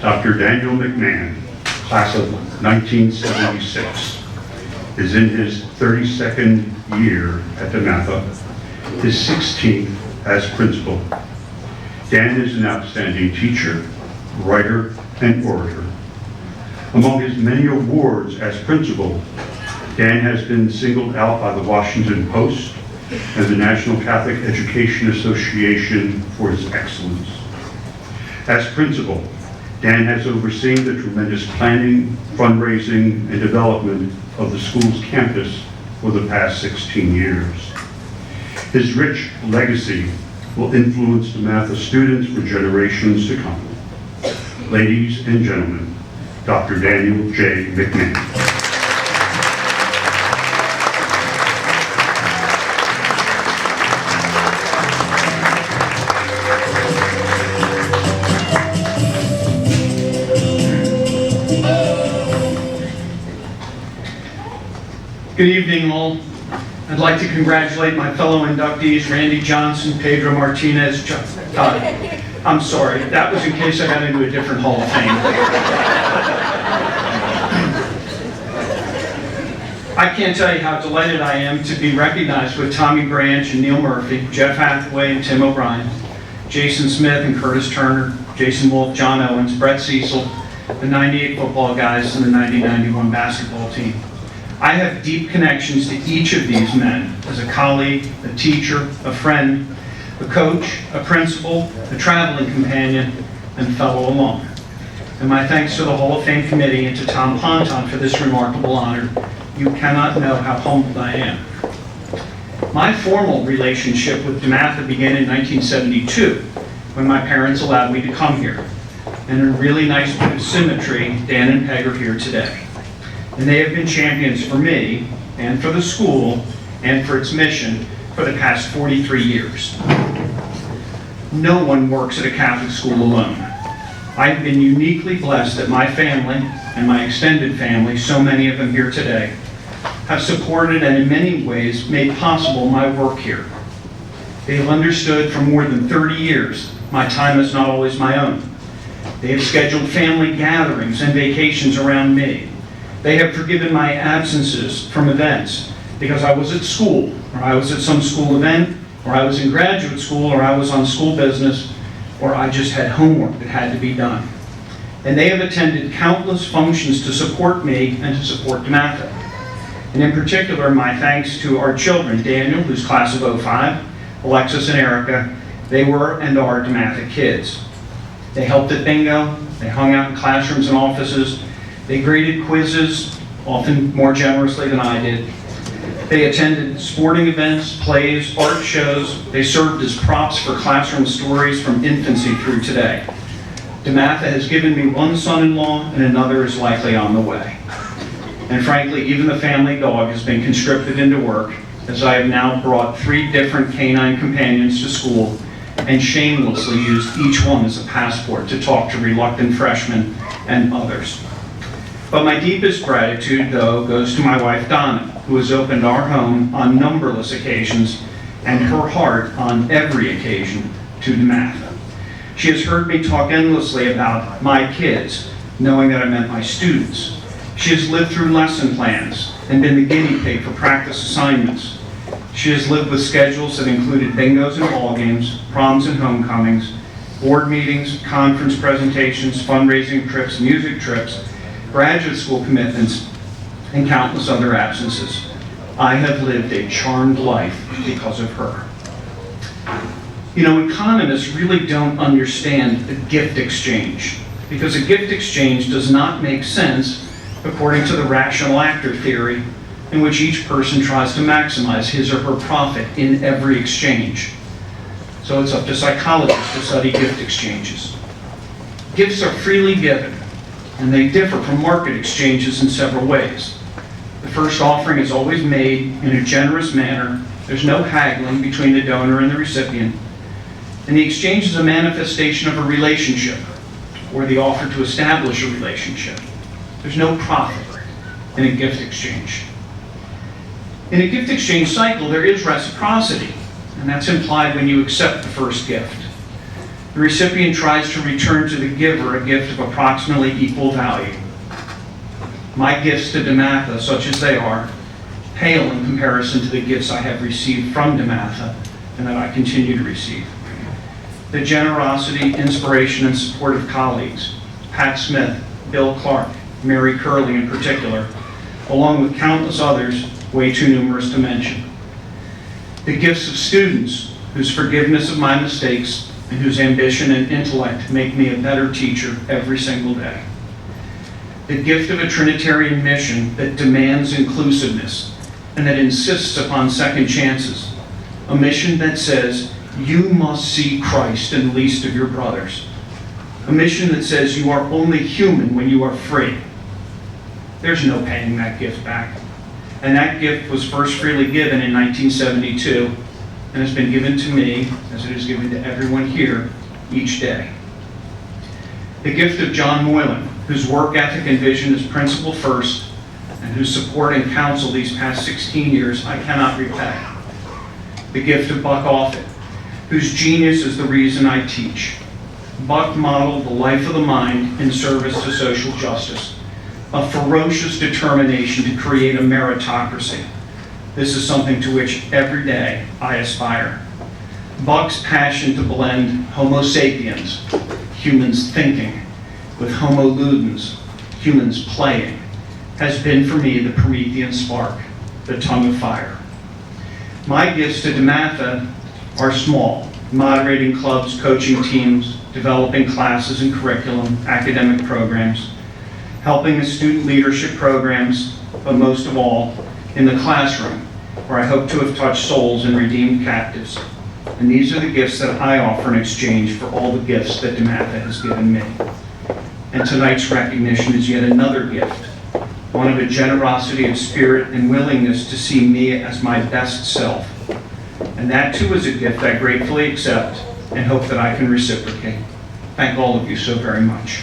Dr. Daniel McMahon, class of 1976, is in his 32nd year at DeMatha, his 16th as principal. Dan is an outstanding teacher, writer, and orator. Among his many awards as principal, Dan has been singled out by the Washington Post and the National Catholic Education Association for his excellence. As principal, Dan has overseen the tremendous planning, fundraising, and development of the school's campus for the past 16 years. His rich legacy will influence DeMatha students for generations to come. Ladies and gentlemen, Dr. Daniel J. McMahon. Good evening, all. I'd like to congratulate my fellow inductees, Randy Johnson, Pedro Martinez, I'm sorry, that was in case I got into a different Hall of Fame. I can't tell you how delighted I am to be recognized with Tommy Branch and Neil Murphy, Jeff Hathaway and Tim O'Brien, Jason Smith and Curtis Turner, Jason Wolf, John Owens, Brett Cecil, the 98 football guys, and the 90-91 basketball team. I have deep connections to each of these men as a colleague, a teacher, a friend, a coach, a principal, a traveling companion, and fellow alum. And my thanks to the Hall of Fame Committee and to Tom Ponton for this remarkable honor. You cannot know how humbled I am. My formal relationship with DeMatha began in 1972 when my parents allowed me to come here. And in really nice bit of symmetry, Dan and Peg are here today. And they have been champions for me, and for the school, and for its mission for the past 43 years. No one works at a Catholic school alone. I've been uniquely blessed that my family, and my extended family, so many of them here today, have supported and in many ways made possible my work here. They have understood for more than 30 years my time is not always my own. They have scheduled family gatherings and vacations around me. They have forgiven my absences from events because I was at school, or I was at some school event, or I was in graduate school, or I was on school business, or I just had homework that had to be done. And they have attended countless functions to support me and to support DeMatha. And in particular, my thanks to our children, Daniel, who's class of 05, Alexis and Erica. They were and are DeMatha kids. They helped at bingo, they hung out in classrooms and offices, they graded quizzes, often more generously than I did. They attended sporting events, plays, art shows. They served as props for classroom stories from infancy through today. DeMatha has given me one son-in-law and another is likely on the way. And frankly, even the family dog has been conscripted into work, as I have now brought 3 different canine companions to school and shamelessly used each one as a passport to talk to reluctant freshmen and others. But my deepest gratitude, though, goes to my wife, Donna, who has opened our home on numberless occasions and her heart on every occasion to DeMatha. She has heard me talk endlessly about my kids, knowing that I meant my students. She has lived through lesson plans and been the guinea pig for practice assignments. She has lived with schedules that included bingos and ball games, proms and homecomings, board meetings, conference presentations, fundraising trips, music trips, graduate school commitments, and countless other absences. I have lived a charmed life because of her. You know, economists really don't understand a gift exchange, because a gift exchange does not make sense according to the rational actor theory, in which each person tries to maximize his or her profit in every exchange. So it's up to psychologists to study gift exchanges. Gifts are freely given, and they differ from market exchanges in several ways. The first offering is always made in a generous manner. There's no haggling between the donor and the recipient. And the exchange is a manifestation of a relationship, or the offer to establish a relationship. There's no profit in a gift exchange. In a gift exchange cycle, there is reciprocity, and that's implied when you accept the first gift. The The recipient tries to return to the giver a gift of approximately equal value. My gifts to DeMatha, such as they are, pale in comparison to the gifts I have received from DeMatha and that I continue to receive. The generosity, inspiration, and support of colleagues, Pat Smith, Bill Clark, Mary Curley in particular, along with countless others, way too numerous to mention. The gifts of students, whose forgiveness of my mistakes and whose ambition and intellect make me a better teacher every single day. The gift of a Trinitarian mission that demands inclusiveness and that insists upon second chances. A mission that says, you must see Christ in the least of your brothers. A mission that says you are only human when you are free. There's no paying that gift back. And that gift was first freely given in 1972 and has been given to me, as it is given to everyone here, each day. The gift of John Moylan, whose work ethic and vision is principle first, and whose support and counsel these past 16 years I cannot repay. The gift of Buck Offit, whose genius is the reason I teach. Buck modeled the life of the mind in service to social justice, a ferocious determination to create a meritocracy. This is something to which every day I aspire. Buck's passion to blend Homo sapiens, humans thinking, with Homo ludens, humans playing, has been for me the Promethean spark, the tongue of fire. My gifts to DeMatha are small: moderating clubs, coaching teams, developing classes and curriculum, academic programs, helping the student leadership programs, but most of all, in the classroom, where I hope to have touched souls and redeemed captives. And these are the gifts that I offer in exchange for all the gifts that DeMatha has given me. And tonight's recognition is yet another gift, one of a generosity of spirit and willingness to see me as my best self. And that too is a gift I gratefully accept and hope that I can reciprocate. Thank all of you so very much.